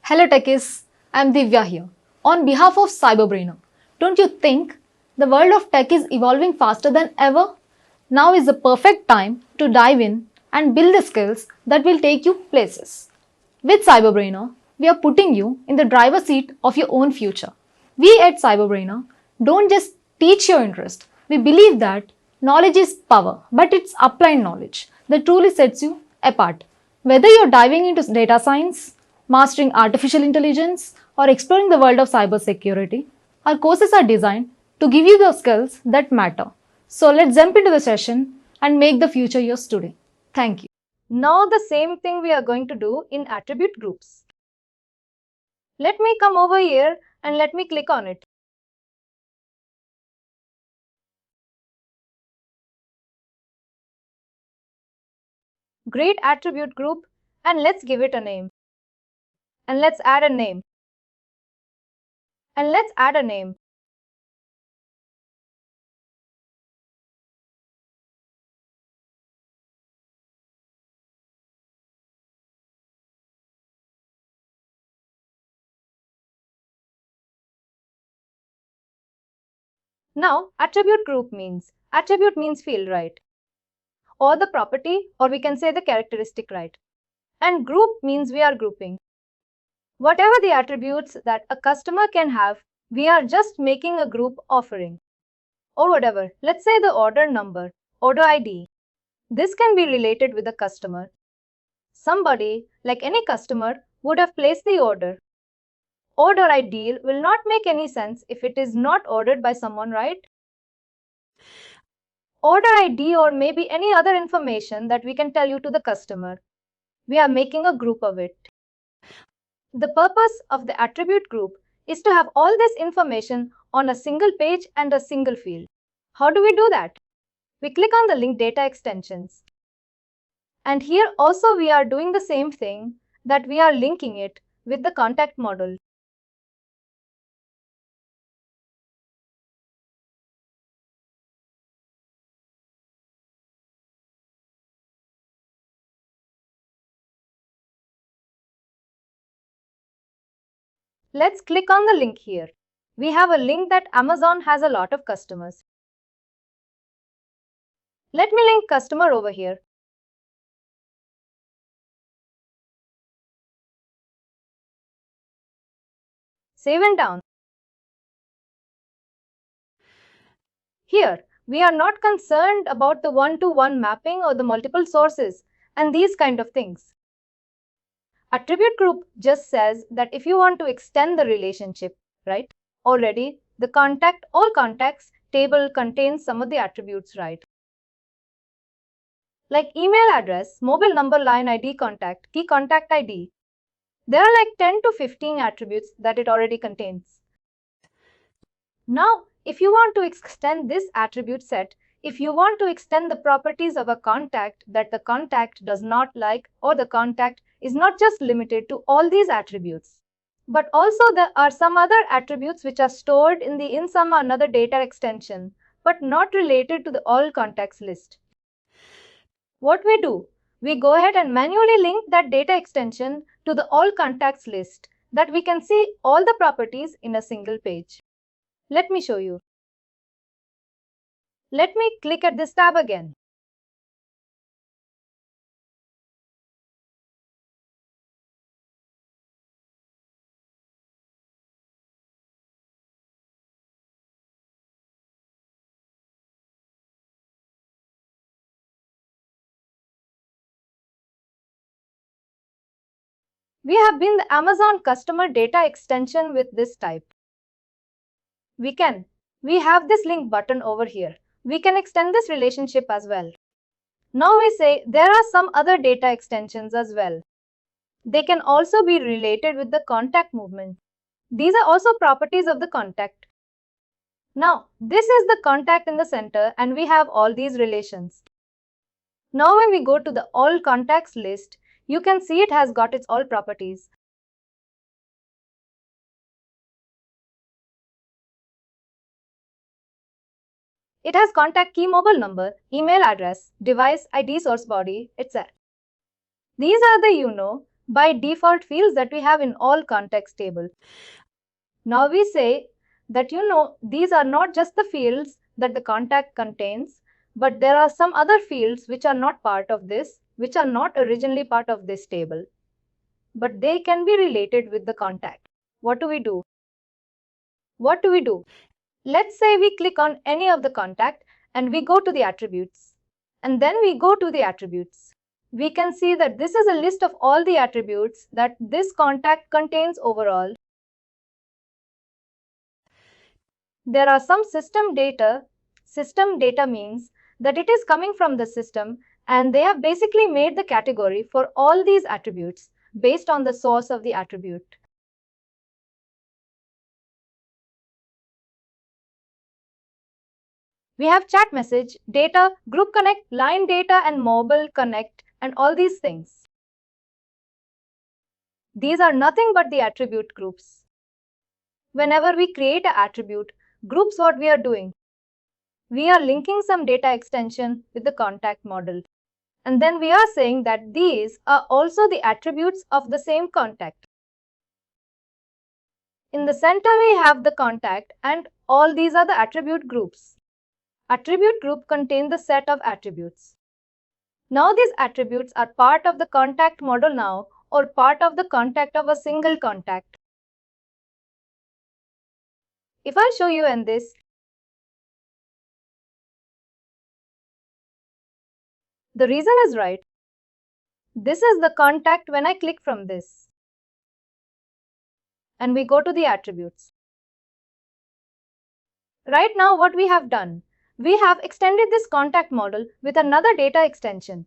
Hello techies, I'm Divya here. On behalf of CyberBrainer, don't you think the world of tech is evolving faster than ever? Now is the perfect time to dive in and build the skills that will take you places. With CyberBrainer, we are putting you in the driver's seat of your own future. We at CyberBrainer don't just teach your interest. We believe that knowledge is power, but it's applied knowledge that truly sets you apart. Whether you're diving into data science, mastering artificial intelligence, or exploring the world of cybersecurity, our courses are designed to give you the skills that matter. So let's jump into the session and make the future yours today. Thank you. Now the same thing we are going to do in attribute groups. Let me come over here and let me click on it. Great attribute group, and let's give it a name. And let's add a name. And let's add a name. Now, attribute group means field, right? Or the property, or we can say the characteristic, right? And group means we are grouping. Whatever the attributes that a customer can have, we are just making a group offering. Or whatever, let's say the order number, order ID. This can be related with the customer. Somebody, like any customer, would have placed the order. Order ID will not make any sense if it is not ordered by someone, right? Order ID or maybe any other information that we can tell you to the customer. We are making a group of it. The purpose of the attribute group is to have all this information on a single page and a single field. How do we do that? We click on the link data extensions. And here also we are doing the same thing, that we are linking it with the contact model. Let's click on the link here. We have a link that Amazon has a lot of customers. Let me link customer over here. Save and down. Here, we are not concerned about the one-to-one mapping or the multiple sources and these kind of things. Attribute group just says that if you want to extend the relationship, right? Already, the contact all contacts table contains some of the attributes, right? Like email address, mobile number, line ID, contact, key contact ID. There are like 10 to 15 attributes that it already contains. Now, if you want to extend this attribute set, if you want to extend the properties of a contact that the contact does not like, or the contact is not just limited to all these attributes, but also there are some other attributes which are stored in some another data extension, but not related to the all contacts list. What we do? We go ahead and manually link that data extension to the all contacts list that we can see all the properties in a single page. Let me show you. Let me click at this tab again. We have been the Amazon customer data extension with this type. We have this link button over here. We can extend this relationship as well. Now we say there are some other data extensions as well. They can also be related with the contact movement. These are also properties of the contact. Now, this is the contact in the center and we have all these relations. Now when we go to the all contacts list, you can see it has got its all properties. It has contact key, mobile number, email address, device ID, source body, etc. These are the by default fields that we have in all context table. Now we say that these are not just the fields that the contact contains, but there are some other fields which are not part of this, which are not originally part of this table, but they can be related with the contact. What do we do? What do we do? Let's say we click on any of the contact and we go to the attributes. And then we go to the attributes. We can see that this is a list of all the attributes that this contact contains overall. There are some system data. System data means that it is coming from the system and they have basically made the category for all these attributes based on the source of the attribute. We have chat message, data, group connect, line data, and mobile connect, and all these things. These are nothing but the attribute groups. Whenever we create an attribute, groups, what we are doing? We are linking some data extension with the contact model. And then we are saying that these are also the attributes of the same contact. In the center, we have the contact, and all these are the attribute groups. Attribute group contain the set of attributes. Now these attributes are part of the contact model now, or part of the contact of a single contact. If I show you in this, the reason is right. This is the contact when I click from this. And we go to the attributes. Right now what we have done, we have extended this contact model with another data extension.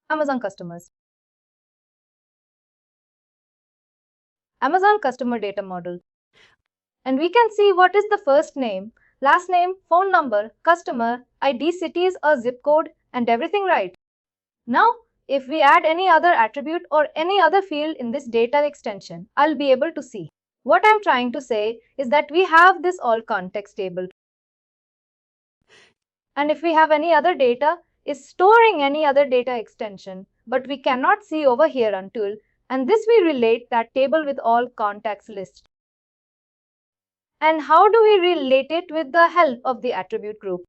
Amazon customers. Amazon customer data model. And we can see what is the first name, last name, phone number, customer, ID, cities or zip code, and everything right. Now, if we add any other attribute or any other field in this data extension, I'll be able to see. What I'm trying to say is that we have this all context table. And if we have any other data, is storing any other data extension, but we cannot see over here until, and this we relate that table with all contacts list. And how do we relate it with the help of the attribute group?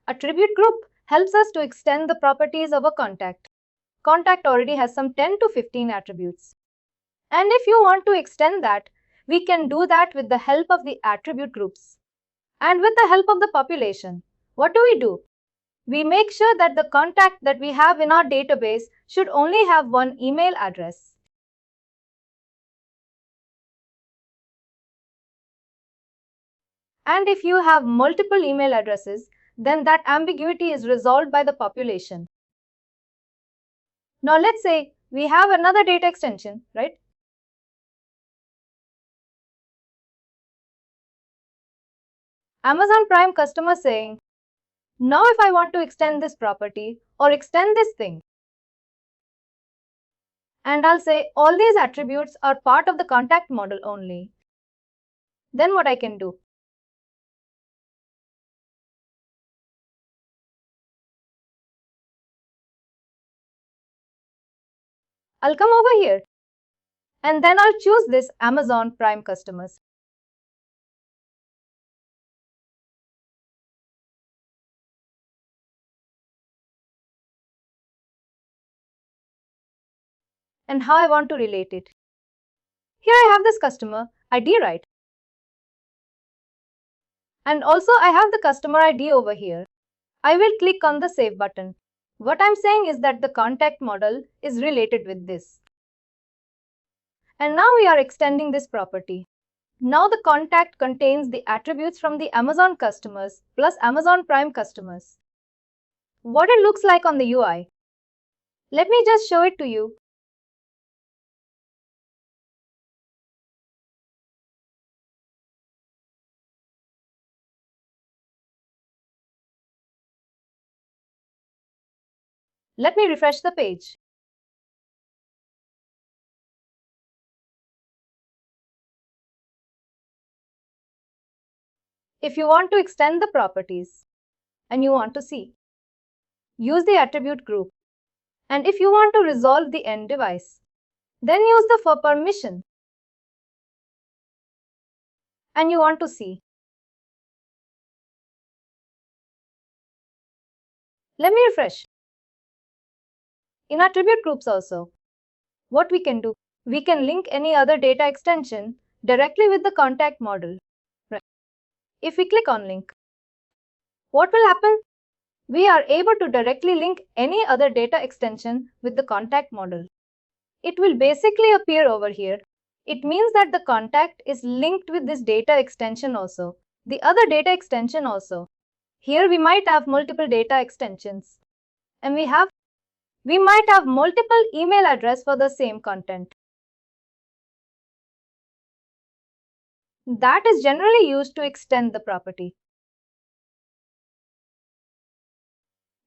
Attribute group helps us to extend the properties of a contact. Contact already has some 10 to 15 attributes. And if you want to extend that, we can do that with the help of the attribute groups. And with the help of the population, what do? We make sure that the contact that we have in our database should only have one email address. And if you have multiple email addresses, then that ambiguity is resolved by the population. Now let's say we have another data extension, right? Amazon Prime customer saying, now if I want to extend this property or extend this thing, and I'll say all these attributes are part of the contact model only, then what I can do? I'll come over here and then I'll choose this Amazon Prime customers. And how I want to relate it. Here I have this customer ID, right? And also I have the customer ID over here. I will click on the save button. What I'm saying is that the contact model is related with this. And now we are extending this property. Now the contact contains the attributes from the Amazon customers plus Amazon Prime customers. What it looks like on the UI. Let me just show it to you. Let me refresh the page. If you want to extend the properties and you want to see, use the attribute group And if you want to resolve the end device, then use the for permission. And you want to see. Let me refresh. In attribute groups also, what we can do, we can link any other data extension directly with the contact model. Right. If we click on link, what will happen? We are able to directly link any other data extension with the contact model. It will basically appear over here. It means that the contact is linked with this data extension also, the other data extension also. Here we might have multiple data extensions, and we might have multiple email address for the same content. That is generally used to extend the property.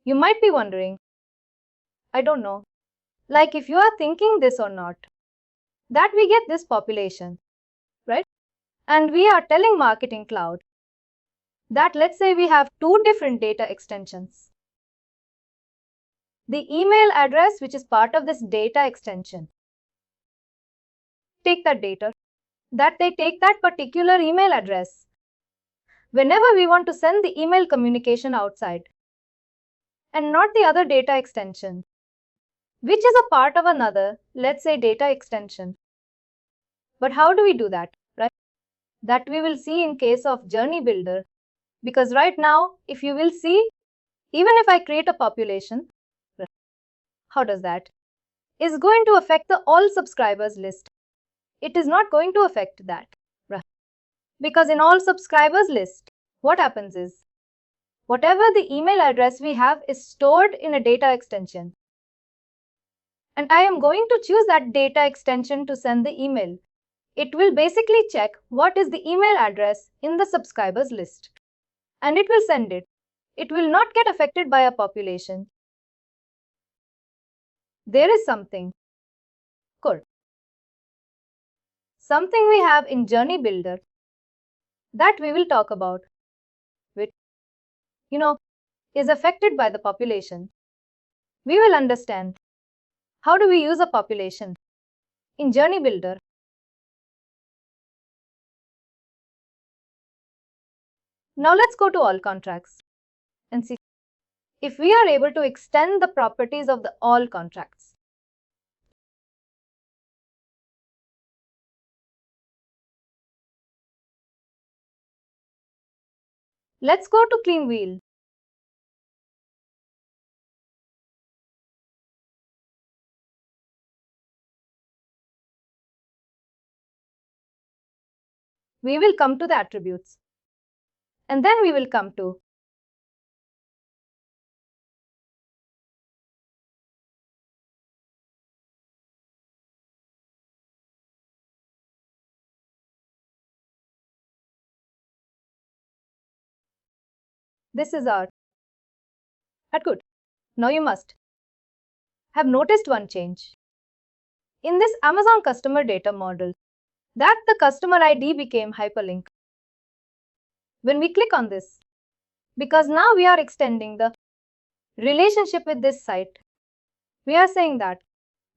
You might be wondering, I don't know, like if you are thinking this or not, that we get this population, right? And we are telling Marketing Cloud that let's say we have two different data extensions. The email address, which is part of this data extension, take that data, that they take that particular email address whenever we want to send the email communication outside, and not the other data extension, which is a part of another, let's say, data extension. But how do we do that, right? That we will see in case of Journey Builder. Because right now, if you will see, even if I create a population, how does that? Is going to affect the all subscribers list. It is not going to affect that. Right? Because in all subscribers list, what happens is, whatever the email address we have is stored in a data extension. And I am going to choose that data extension to send the email. It will basically check what is the email address in the subscribers list. And it will send it. It will not get affected by a population. There is something good. Something we have in Journey Builder that we will talk about, which, is affected by the population. We will understand how do we use a population in Journey Builder. Now let's go to all contracts and see if we are able to extend the properties of the all contracts. Let's go to Clean Wheel. We will come to the attributes. And then we will come to this is our good. Now you must have noticed one change. In this Amazon customer data model, that the customer ID became hyperlink. When we click on this, because now we are extending the relationship with this site, we are saying that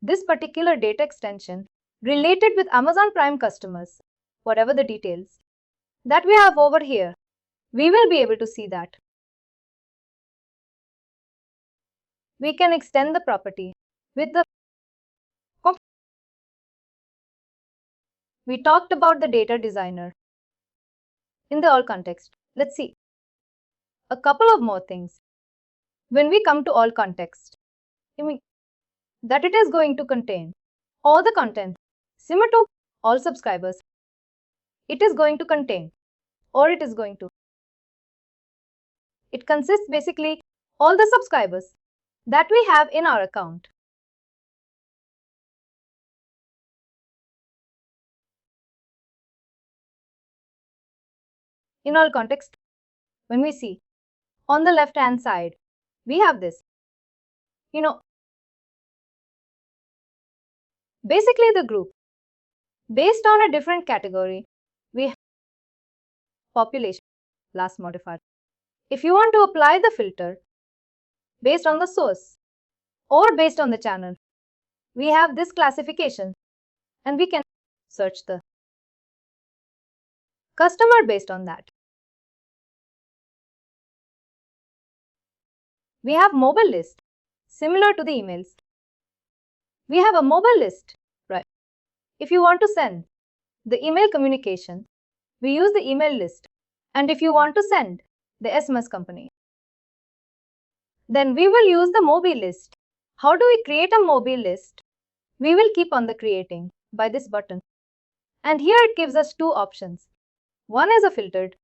this particular data extension related with Amazon Prime customers, whatever the details that we have over here, we will be able to see that. We can extend the property with the we talked about the data designer in the all context. Let's see a couple of more things. When we come to all context, that it is going to contain all the content similar to all subscribers. It is going to contain, or it is going to. It consists basically all the subscribers that we have in our account. In all context, when we see on the left hand side, we have this. Basically the group. Based on a different category, we have population, last modifier. If you want to apply the filter based on the source or based on the channel. We have this classification and we can search the customer based on that. We have mobile list, similar to the emails. We have a mobile list, right? If you want to send the email communication, we use the email list. And if you want to send the SMS company, then we will use the mobile list. How do we create a mobile list? We will keep on the creating by this button. And here it gives us two options. One is a filtered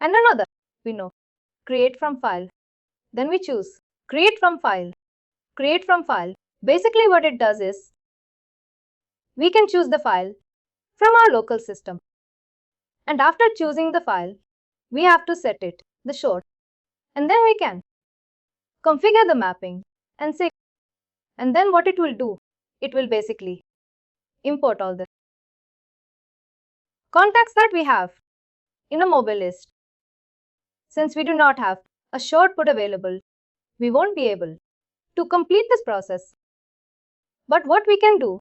and another, we know, create from file. Then we choose create from file. Create from file. Basically what it does is, we can choose the file from our local system. And after choosing the file, we have to set it, the short. And then we can configure the mapping and say, and then what it will do, it will basically import all the contacts that we have in a mobile list. Since we do not have a short put available, we won't be able to complete this process. But what we can do,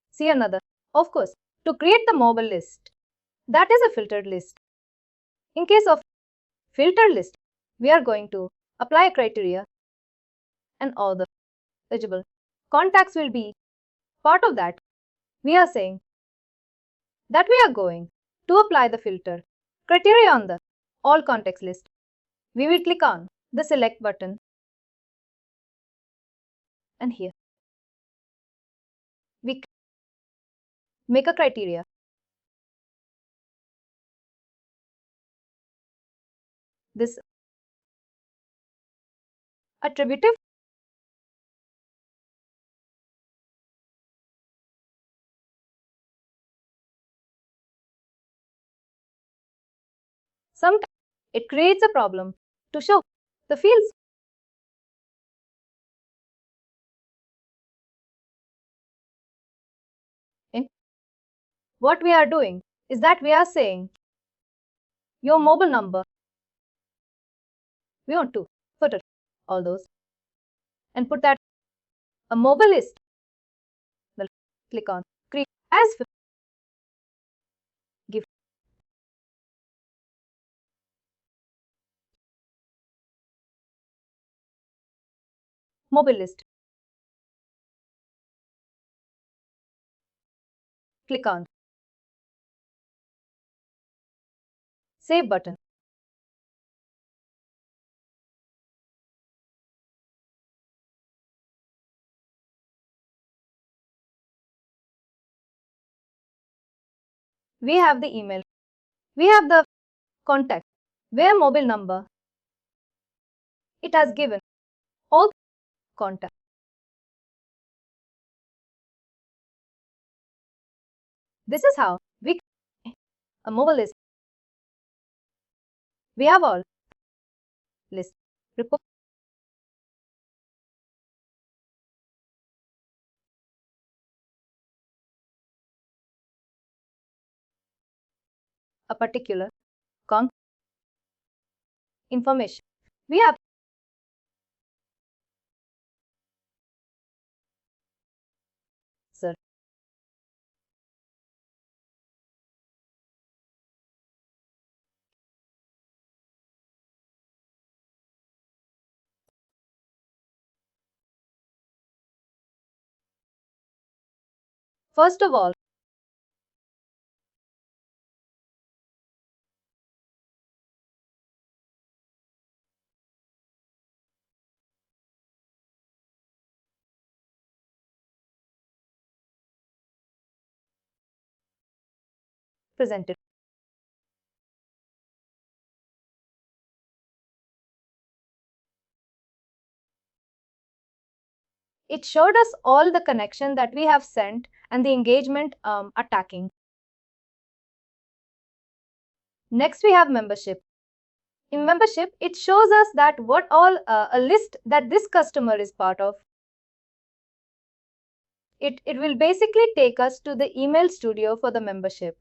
see another, of course, to create the mobile list, that is a filtered list. In case of filtered list, we are going to apply a criteria and all the eligible contacts will be part of that. We are saying that we are going to apply the filter criteria on the all contacts list. We will click on the select button and here we make a criteria. This attributive sometimes it creates a problem to show the fields. In what we are doing is that we are saying your mobile number. We want to put it all those and put that a mobile list. We'll click on create as give mobile list. Click on save button. We have the email. We have the contact where mobile number. It has given all contact. This is how we a mobile list. We have all list report. A particular information. We have sir. First of all, presented. It showed us all the connection that we have sent and the engagement attacking. Next, we have membership. In membership, it shows us that what all a list that this customer is part of. It will basically take us to the email studio for the membership.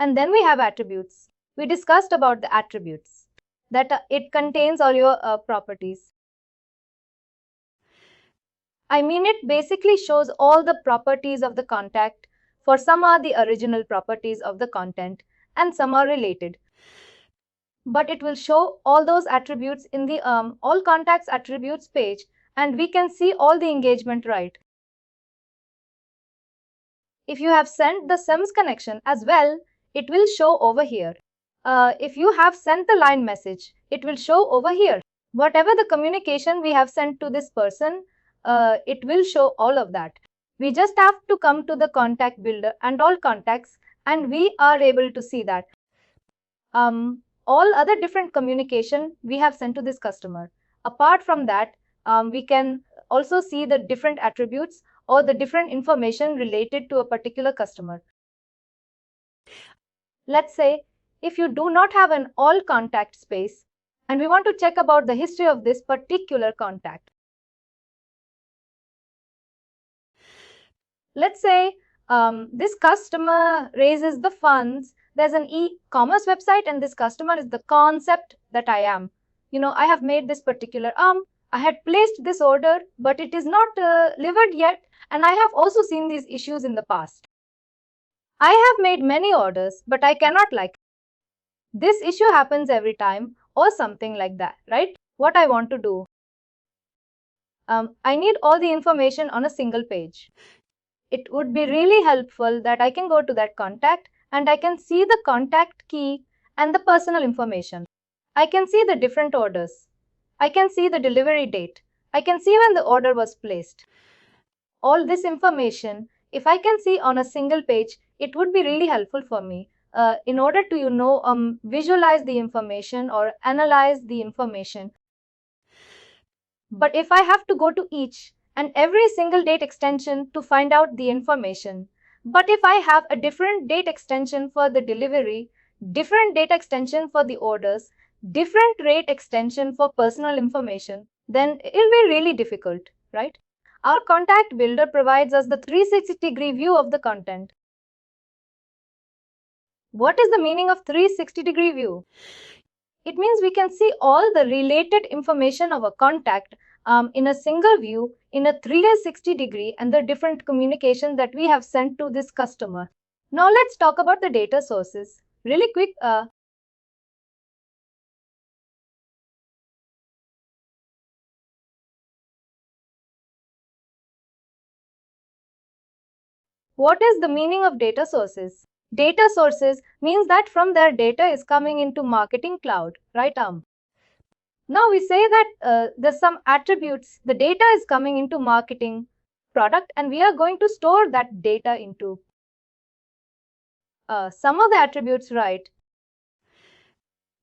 And then we have attributes. We discussed about the attributes, that it contains all your properties. I mean, it basically shows all the properties of the contact. For some are the original properties of the content and some are related. But it will show all those attributes in the all contacts attributes page, and we can see all the engagement right. If you have sent the SIMS connection as well, it will show over here. If you have sent the line message, it will show over here. Whatever the communication we have sent to this person, it will show all of that. We just have to come to the contact builder and all contacts, and we are able to see that. All other different communication we have sent to this customer. Apart from that, we can also see the different attributes or the different information related to a particular customer. Let's say if you do not have an all contact space and we want to check about the history of this particular contact. Let's say this customer raises the funds. There's an e-commerce website and this customer is the concept that I am. I have made this particular I had placed this order, but it is not delivered yet, and I have also seen these issues in the past. I have made many orders, but I cannot this issue happens every time or something like that, right? What I want to do, I need all the information on a single page. It would be really helpful that I can go to that contact and I can see the contact key and the personal information. I can see the different orders. I can see the delivery date. I can see when the order was placed. All this information, if I can see on a single page, it would be really helpful for me in order to, visualize the information or analyze the information. But if I have to go to each and every single date extension to find out the information, but if I have a different date extension for the delivery, different date extension for the orders, different rate extension for personal information, then it will be really difficult, right? Our contact builder provides us the 360-degree view of the content. What is the meaning of 360-degree view? It means we can see all the related information of a contact in a single view in a 360-degree and the different communication that we have sent to this customer. Now let's talk about the data sources. Really quick. What is the meaning of data sources? Data sources means that from their data is coming into Marketing Cloud, right? Now we say that there's some attributes. The data is coming into marketing product and we are going to store that data into some of the attributes, right?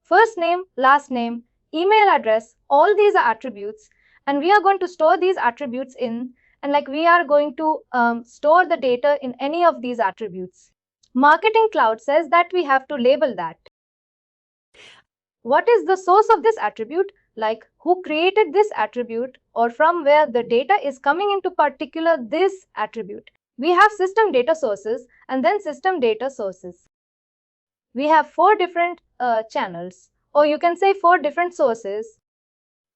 First name, last name, email address, all these are attributes and we are going to store these attributes in, and we are going to store the data in any of these attributes. Marketing Cloud says that we have to label that. What is the source of this attribute? Who created this attribute or from where the data is coming into particular this attribute. We have system data sources and then system data sources. We have 4 different channels, or you can say 4 different sources.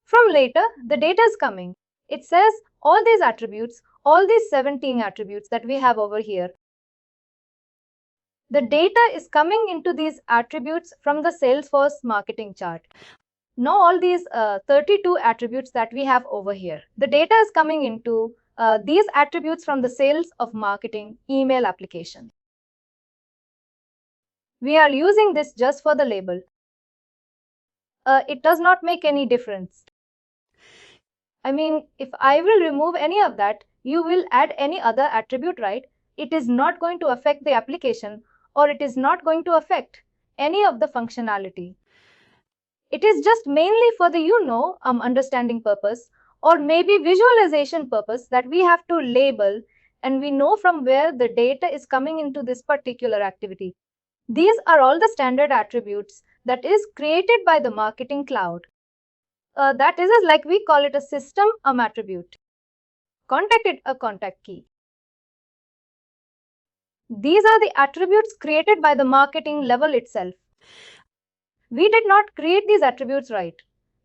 From later, the data is coming. It says all these attributes, all these 17 attributes that we have over here. The data is coming into these attributes from the Salesforce marketing chart. Now all these 32 attributes that we have over here, the data is coming into these attributes from the sales of marketing email application. We are using this just for the label. It does not make any difference. I mean, if I will remove any of that, you will add any other attribute, right? It is not going to affect the application or it is not going to affect any of the functionality. It is just mainly for the understanding purpose or maybe visualization purpose that we have to label and we know from where the data is coming into this particular activity. These are all the standard attributes that is created by the Marketing Cloud. That is we call it a system attribute. Contact it a contact key. These are the attributes created by the marketing level itself. We did not create these attributes, right?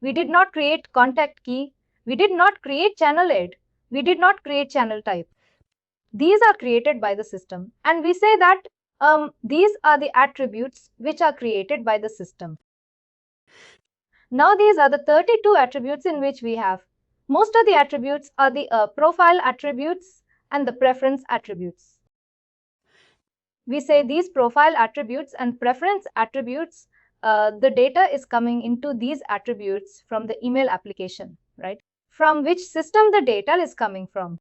We did not create contact key. We did not create channel aid. We did not create channel type. These are created by the system. And we say that these are the attributes which are created by the system. Now these are the 32 attributes in which we have. Most of the attributes are the profile attributes and the preference attributes. We say these profile attributes and preference attributes, the data is coming into these attributes from the email application, right? From which system the data is coming from.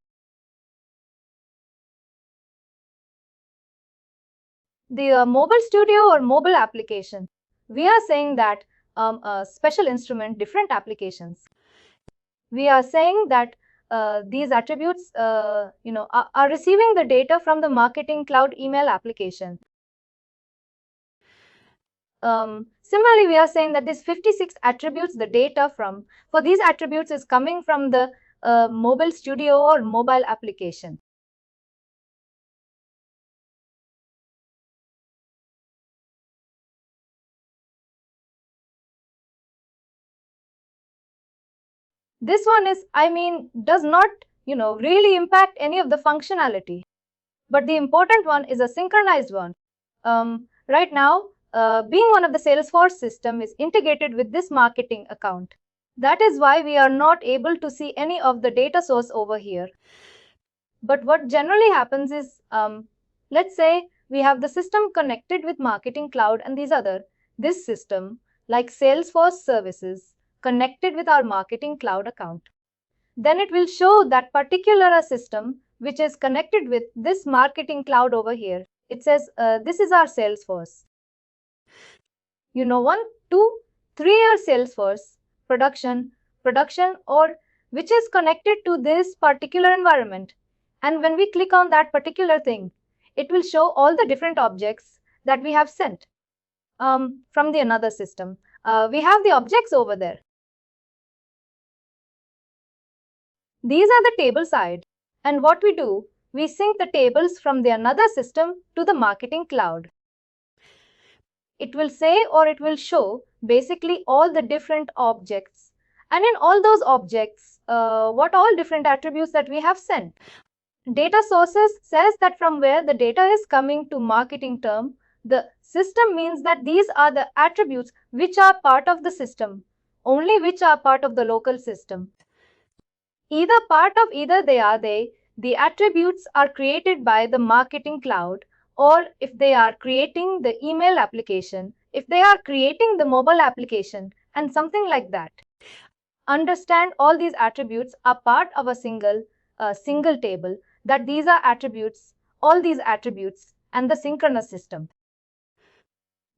The mobile studio or mobile application, we are saying that a special instrument, different applications. We are saying that these attributes are receiving the data from the Marketing Cloud email application. Similarly, we are saying that this 56 attributes, the data for these attributes is coming from the mobile studio or mobile application. This one is, does not, really impact any of the functionality. But the important one is a synchronized one. Right now, being one of the Salesforce system is integrated with this marketing account. That is why we are not able to see any of the data source over here. But what generally happens is, let's say we have the system connected with Marketing Cloud and this system, like Salesforce services, connected with our Marketing Cloud account. Then it will show that particular system which is connected with this Marketing Cloud over here. It says this is our Salesforce. 1, 2, 3-year Salesforce production or which is connected to this particular environment. And when we click on that particular thing, it will show all the different objects that we have sent from the another system. We have the objects over there. These are the table side. And what we do, we sync the tables from the another system to the Marketing Cloud. It will say or it will show basically all the different objects. And in all those objects, what all different attributes that we have sent. Data sources says that from where the data is coming to marketing term, the system means that these are the attributes which are part of the system, only which are part of the local system. Either part of either the attributes are created by the Marketing Cloud, or if they are creating the email application, if they are creating the mobile application, and something like that. Understand all these attributes are part of a single table, that these are attributes, all these attributes, and the synchronous system.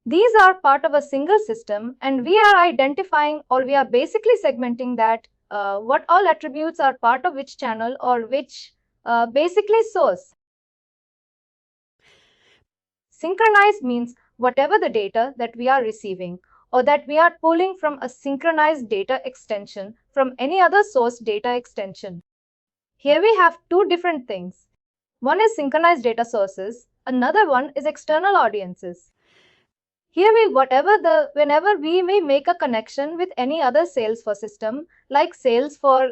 These are part of a single system, and we are identifying, or we are basically segmenting that what all attributes are part of which channel or which basically source. Synchronized means whatever the data that we are receiving or that we are pulling from a synchronized data extension from any other source data extension. Here we have two different things. One is synchronized data sources, another one is external audiences. Here whenever we may make a connection with any other Salesforce system, like Salesforce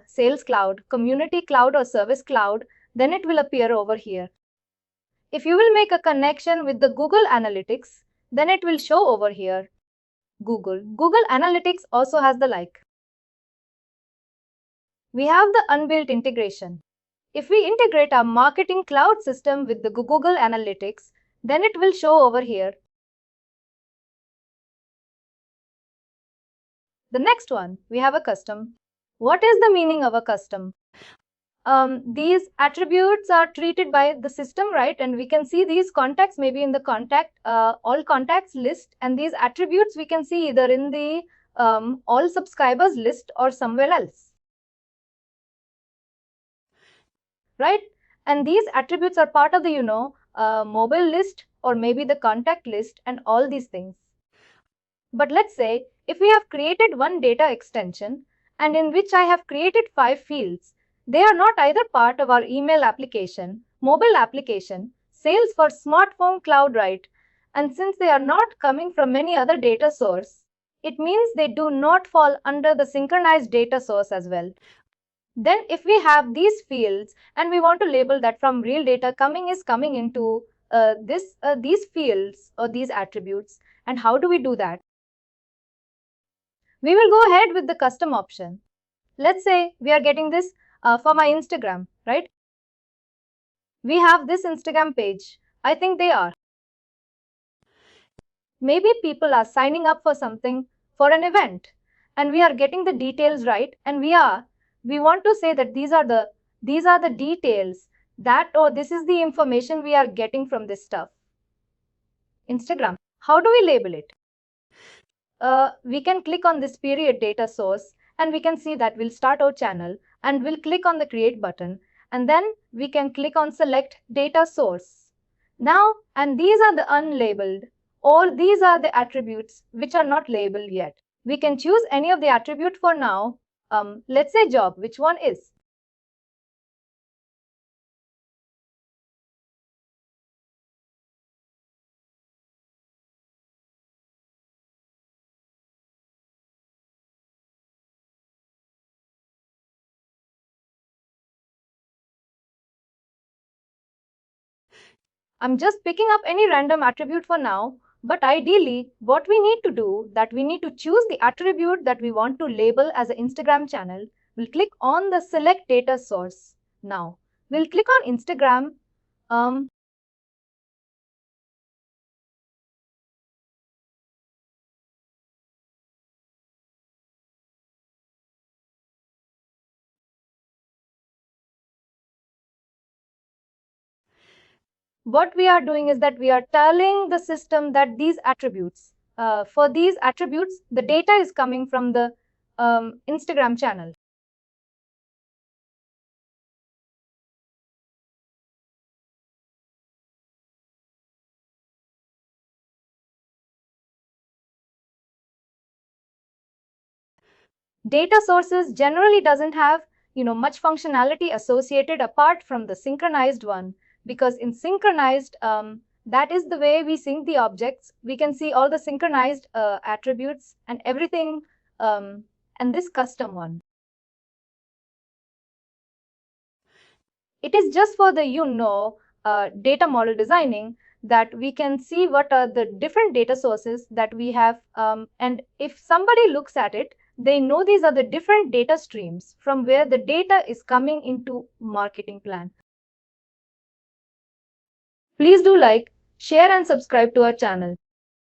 Sales Cloud, Community Cloud or Service Cloud, then it will appear over here. If you will make a connection with the Google Analytics, then it will show over here. Google Analytics also has the like. We have the unbuilt integration. If we integrate our Marketing Cloud system with the Google Analytics, then it will show over here. The next one, we have a custom. What is the meaning of a custom? These attributes are treated by the system, right? And we can see these contacts maybe in the all contacts list, and these attributes we can see either in the all subscribers list or somewhere else, right? And these attributes are part of the mobile list or maybe the contact list and all these things. But let's say if we have created one data extension and in which I have created 5 fields, they are not either part of our email application, mobile application, Salesforce Smartphone Cloud, right? And since they are not coming from any other data source, it means they do not fall under the synchronized data source as well. Then if we have these fields and we want to label that from real data coming into these fields or these attributes, and how do we do that? We will go ahead with the custom option. Let's say we are getting this for my Instagram, right? We have this Instagram page. I think they are. Maybe people are signing up for something, for an event, and we are getting the details right, and we want to say that these are the details that, or this is the information we are getting from this stuff. Instagram. How do we label it? We can click on this period data source and we can see that we'll start our channel and we'll click on the create button, and then we can click on select data source. Now, and these are the unlabeled, or these are the attributes which are not labeled yet. We can choose any of the attribute for now. Let's say job, which one is? I'm just picking up any random attribute for now, but ideally what we need to do that we need to choose the attribute that we want to label as an Instagram channel. We'll click on the select data source. Now we'll click on Instagram. What we are doing is that we are telling the system that these attributes, for these attributes, the data is coming from the Instagram channel. Data sources generally doesn't have much functionality associated apart from the synchronized one, because in synchronized, that is the way we sync the objects. We can see all the synchronized attributes and everything, and this custom one. It is just for the data model designing that we can see what are the different data sources that we have, and if somebody looks at it, they know these are the different data streams from where the data is coming into marketing plan. Please do like, share and subscribe to our channel.